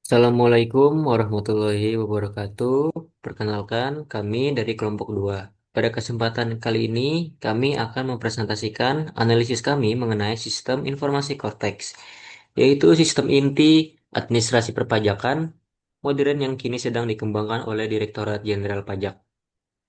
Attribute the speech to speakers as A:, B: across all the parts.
A: Assalamualaikum warahmatullahi wabarakatuh. Perkenalkan, kami dari kelompok 2. Pada kesempatan kali ini, kami akan mempresentasikan analisis kami mengenai sistem informasi Cortex, yaitu sistem inti administrasi perpajakan modern yang kini sedang dikembangkan oleh Direktorat Jenderal Pajak.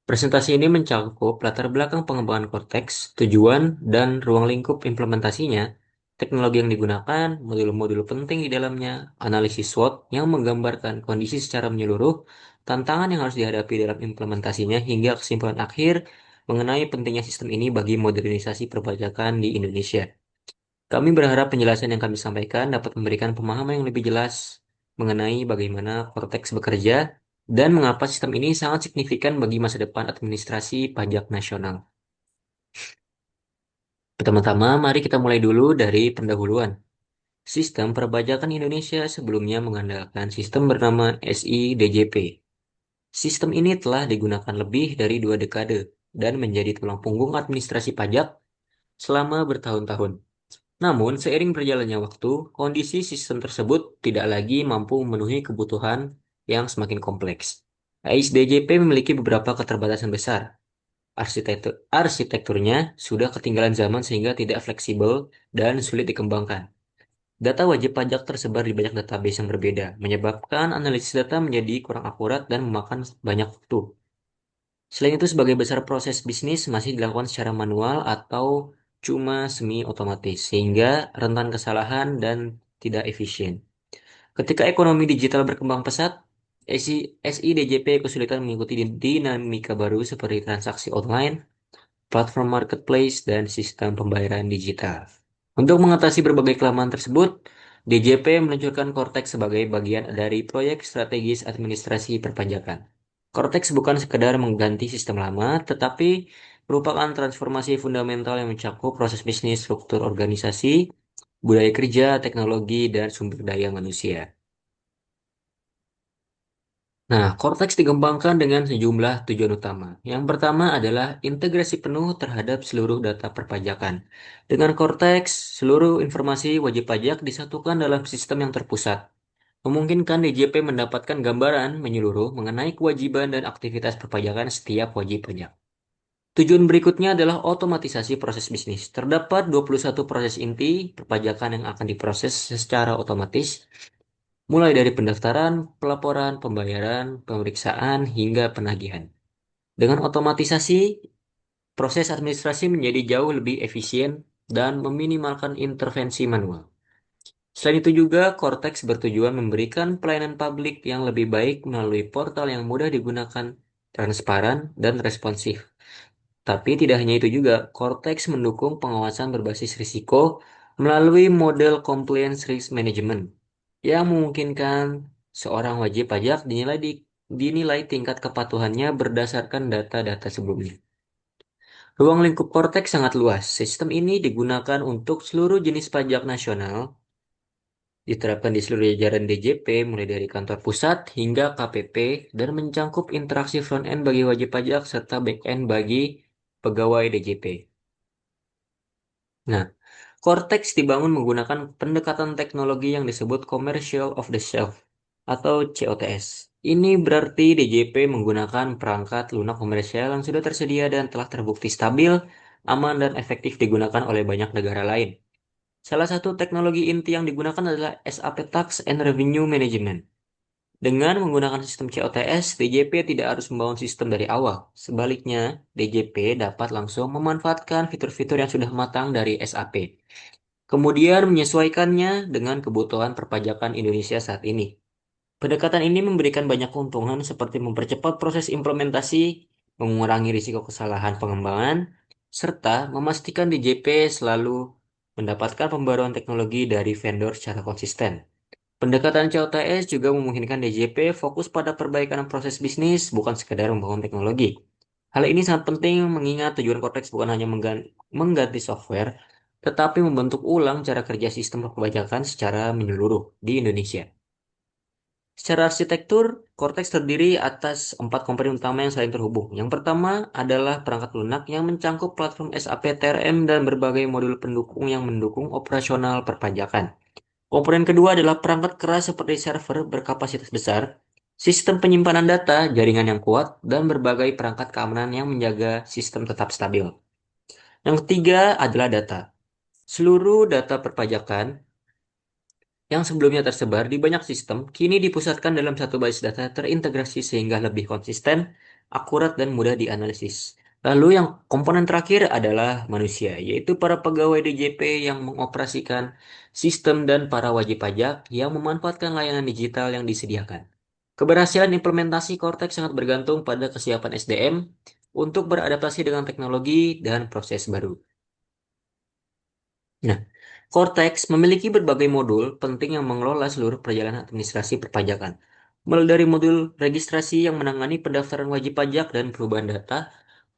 A: Presentasi ini mencakup latar belakang pengembangan Cortex, tujuan, dan ruang lingkup implementasinya, teknologi yang digunakan, modul-modul penting di dalamnya, analisis SWOT yang menggambarkan kondisi secara menyeluruh, tantangan yang harus dihadapi dalam implementasinya, hingga kesimpulan akhir mengenai pentingnya sistem ini bagi modernisasi perpajakan di Indonesia. Kami berharap penjelasan yang kami sampaikan dapat memberikan pemahaman yang lebih jelas mengenai bagaimana Cortex bekerja dan mengapa sistem ini sangat signifikan bagi masa depan administrasi pajak nasional. Pertama-tama, mari kita mulai dulu dari pendahuluan. Sistem perpajakan Indonesia sebelumnya mengandalkan sistem bernama SI-DJP. Sistem ini telah digunakan lebih dari 2 dekade dan menjadi tulang punggung administrasi pajak selama bertahun-tahun. Namun, seiring berjalannya waktu, kondisi sistem tersebut tidak lagi mampu memenuhi kebutuhan yang semakin kompleks. AIS-DJP memiliki beberapa keterbatasan besar. Arsitekturnya sudah ketinggalan zaman sehingga tidak fleksibel dan sulit dikembangkan. Data wajib pajak tersebar di banyak database yang berbeda, menyebabkan analisis data menjadi kurang akurat dan memakan banyak waktu. Selain itu, sebagai besar proses bisnis masih dilakukan secara manual atau cuma semi-otomatis, sehingga rentan kesalahan dan tidak efisien. Ketika ekonomi digital berkembang pesat, SIDJP kesulitan mengikuti dinamika baru seperti transaksi online, platform marketplace, dan sistem pembayaran digital. Untuk mengatasi berbagai kelemahan tersebut, DJP meluncurkan Cortex sebagai bagian dari proyek strategis administrasi perpajakan. Cortex bukan sekedar mengganti sistem lama, tetapi merupakan transformasi fundamental yang mencakup proses bisnis, struktur organisasi, budaya kerja, teknologi, dan sumber daya manusia. Nah, Cortex dikembangkan dengan sejumlah tujuan utama. Yang pertama adalah integrasi penuh terhadap seluruh data perpajakan. Dengan Cortex, seluruh informasi wajib pajak disatukan dalam sistem yang terpusat, memungkinkan DJP mendapatkan gambaran menyeluruh mengenai kewajiban dan aktivitas perpajakan setiap wajib pajak. Tujuan berikutnya adalah otomatisasi proses bisnis. Terdapat 21 proses inti perpajakan yang akan diproses secara otomatis, mulai dari pendaftaran, pelaporan, pembayaran, pemeriksaan, hingga penagihan. Dengan otomatisasi, proses administrasi menjadi jauh lebih efisien dan meminimalkan intervensi manual. Selain itu juga, Cortex bertujuan memberikan pelayanan publik yang lebih baik melalui portal yang mudah digunakan, transparan, dan responsif. Tapi tidak hanya itu juga, Cortex mendukung pengawasan berbasis risiko melalui model compliance risk management yang memungkinkan seorang wajib pajak dinilai tingkat kepatuhannya berdasarkan data-data sebelumnya. Ruang lingkup Cortex sangat luas. Sistem ini digunakan untuk seluruh jenis pajak nasional, diterapkan di seluruh jajaran DJP mulai dari kantor pusat hingga KPP dan mencangkup interaksi front end bagi wajib pajak serta back end bagi pegawai DJP. Nah, Cortex dibangun menggunakan pendekatan teknologi yang disebut Commercial off the Shelf atau COTS. Ini berarti DJP menggunakan perangkat lunak komersial yang sudah tersedia dan telah terbukti stabil, aman, dan efektif digunakan oleh banyak negara lain. Salah satu teknologi inti yang digunakan adalah SAP Tax and Revenue Management. Dengan menggunakan sistem COTS, DJP tidak harus membangun sistem dari awal. Sebaliknya, DJP dapat langsung memanfaatkan fitur-fitur yang sudah matang dari SAP, kemudian menyesuaikannya dengan kebutuhan perpajakan Indonesia saat ini. Pendekatan ini memberikan banyak keuntungan seperti mempercepat proses implementasi, mengurangi risiko kesalahan pengembangan, serta memastikan DJP selalu mendapatkan pembaruan teknologi dari vendor secara konsisten. Pendekatan COTS juga memungkinkan DJP fokus pada perbaikan proses bisnis, bukan sekedar membangun teknologi. Hal ini sangat penting mengingat tujuan Cortex bukan hanya mengganti software, tetapi membentuk ulang cara kerja sistem perpajakan secara menyeluruh di Indonesia. Secara arsitektur, Cortex terdiri atas 4 komponen utama yang saling terhubung. Yang pertama adalah perangkat lunak yang mencangkup platform SAP TRM dan berbagai modul pendukung yang mendukung operasional perpajakan. Komponen kedua adalah perangkat keras seperti server berkapasitas besar, sistem penyimpanan data, jaringan yang kuat, dan berbagai perangkat keamanan yang menjaga sistem tetap stabil. Yang ketiga adalah data. Seluruh data perpajakan yang sebelumnya tersebar di banyak sistem, kini dipusatkan dalam satu basis data terintegrasi sehingga lebih konsisten, akurat, dan mudah dianalisis. Lalu yang komponen terakhir adalah manusia, yaitu para pegawai DJP yang mengoperasikan sistem dan para wajib pajak yang memanfaatkan layanan digital yang disediakan. Keberhasilan implementasi Cortex sangat bergantung pada kesiapan SDM untuk beradaptasi dengan teknologi dan proses baru. Nah, Cortex memiliki berbagai modul penting yang mengelola seluruh perjalanan administrasi perpajakan. Mulai dari modul registrasi yang menangani pendaftaran wajib pajak dan perubahan data,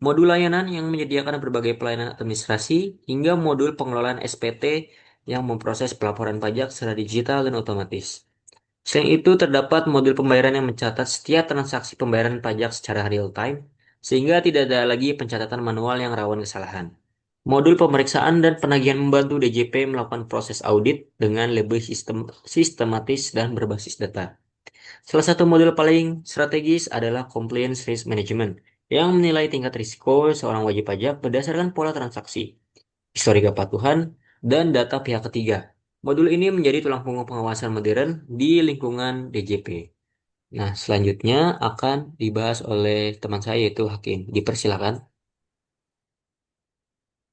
A: modul layanan yang menyediakan berbagai pelayanan administrasi, hingga modul pengelolaan SPT yang memproses pelaporan pajak secara digital dan otomatis. Selain itu, terdapat modul pembayaran yang mencatat setiap transaksi pembayaran pajak secara real time, sehingga tidak ada lagi pencatatan manual yang rawan kesalahan. Modul pemeriksaan dan penagihan membantu DJP melakukan proses audit dengan lebih sistematis dan berbasis data. Salah satu modul paling strategis adalah Compliance Risk Management, yang menilai tingkat risiko seorang wajib pajak berdasarkan pola transaksi, histori kepatuhan, dan data pihak ketiga. Modul ini menjadi tulang punggung pengawasan modern di lingkungan DJP. Nah, selanjutnya akan dibahas oleh teman saya yaitu Hakim. Dipersilakan.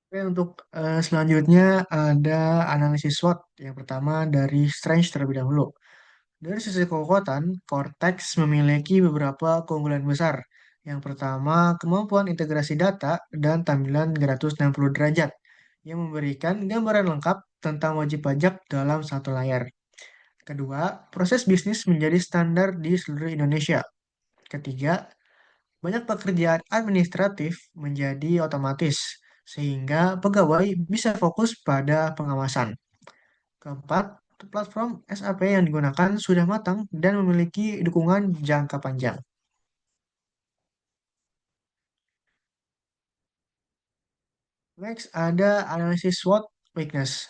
B: Oke, untuk selanjutnya ada analisis SWOT. Yang pertama dari Strange terlebih dahulu. Dari sisi kekuatan, Cortex memiliki beberapa keunggulan besar. Yang pertama, kemampuan integrasi data dan tampilan 360 derajat yang memberikan gambaran lengkap tentang wajib pajak dalam satu layar. Kedua, proses bisnis menjadi standar di seluruh Indonesia. Ketiga, banyak pekerjaan administratif menjadi otomatis, sehingga pegawai bisa fokus pada pengawasan. Keempat, platform SAP yang digunakan sudah matang dan memiliki dukungan jangka panjang. Next, ada analisis SWOT weakness.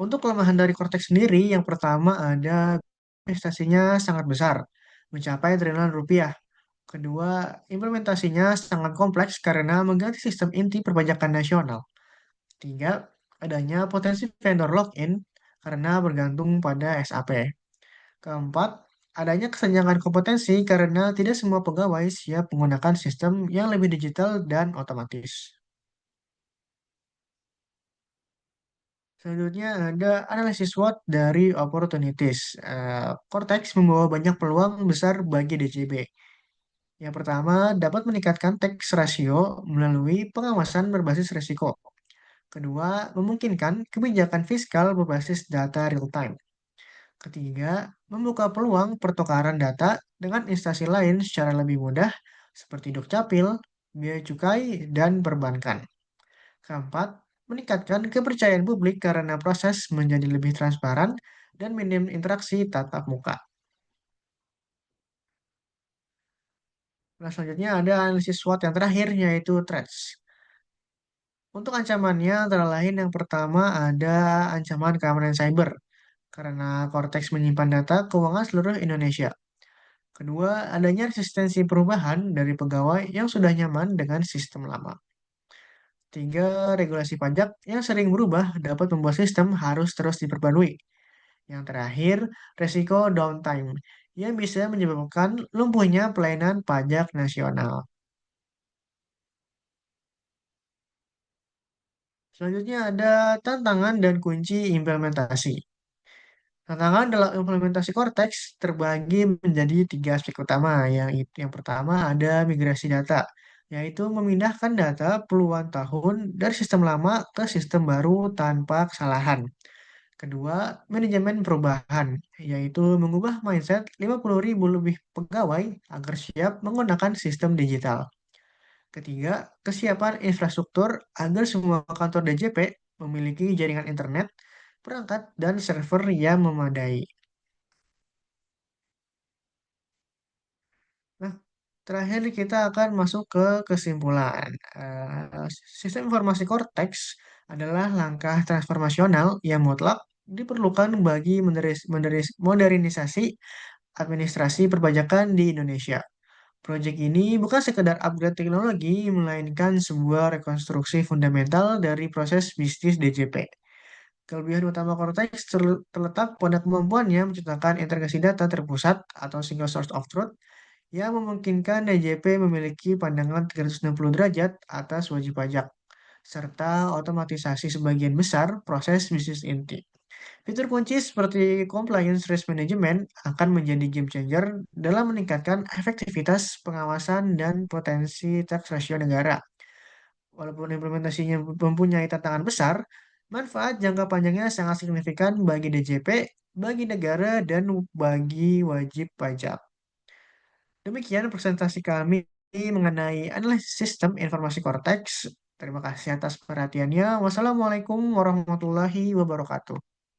B: Untuk kelemahan dari Cortex sendiri, yang pertama ada investasinya sangat besar, mencapai triliunan rupiah. Kedua, implementasinya sangat kompleks karena mengganti sistem inti perpajakan nasional. Tiga, adanya potensi vendor lock-in karena bergantung pada SAP. Keempat, adanya kesenjangan kompetensi karena tidak semua pegawai siap menggunakan sistem yang lebih digital dan otomatis. Selanjutnya ada analisis SWOT dari opportunities. Cortex membawa banyak peluang besar bagi DJB. Yang pertama, dapat meningkatkan tax ratio melalui pengawasan berbasis risiko. Kedua, memungkinkan kebijakan fiskal berbasis data real time. Ketiga, membuka peluang pertukaran data dengan instansi lain secara lebih mudah seperti Dukcapil, Bea Cukai, dan perbankan. Keempat, meningkatkan kepercayaan publik karena proses menjadi lebih transparan dan minim interaksi tatap muka. Nah, selanjutnya ada analisis SWOT yang terakhir yaitu threats. Untuk ancamannya antara lain yang pertama ada ancaman keamanan cyber karena Cortex menyimpan data keuangan seluruh Indonesia. Kedua, adanya resistensi perubahan dari pegawai yang sudah nyaman dengan sistem lama. Tiga, regulasi pajak yang sering berubah dapat membuat sistem harus terus diperbarui. Yang terakhir, resiko downtime yang bisa menyebabkan lumpuhnya pelayanan pajak nasional. Selanjutnya ada tantangan dan kunci implementasi. Tantangan dalam implementasi Cortex terbagi menjadi tiga aspek utama. Yang pertama ada migrasi data, yaitu memindahkan data puluhan tahun dari sistem lama ke sistem baru tanpa kesalahan. Kedua, manajemen perubahan, yaitu mengubah mindset 50.000 lebih pegawai agar siap menggunakan sistem digital. Ketiga, kesiapan infrastruktur agar semua kantor DJP memiliki jaringan internet, perangkat, dan server yang memadai. Nah, terakhir kita akan masuk ke kesimpulan. Sistem informasi Cortex adalah langkah transformasional yang mutlak diperlukan bagi modernisasi administrasi perpajakan di Indonesia. Proyek ini bukan sekedar upgrade teknologi, melainkan sebuah rekonstruksi fundamental dari proses bisnis DJP. Kelebihan utama Cortex terletak pada kemampuannya menciptakan integrasi data terpusat atau single source of truth yang memungkinkan DJP memiliki pandangan 360 derajat atas wajib pajak, serta otomatisasi sebagian besar proses bisnis inti. Fitur kunci seperti compliance risk management akan menjadi game changer dalam meningkatkan efektivitas pengawasan dan potensi tax ratio negara. Walaupun implementasinya mempunyai tantangan besar, manfaat jangka panjangnya sangat signifikan bagi DJP, bagi negara, dan bagi wajib pajak. Demikian presentasi kami mengenai analisis sistem informasi Cortex. Terima kasih atas perhatiannya. Wassalamualaikum warahmatullahi wabarakatuh.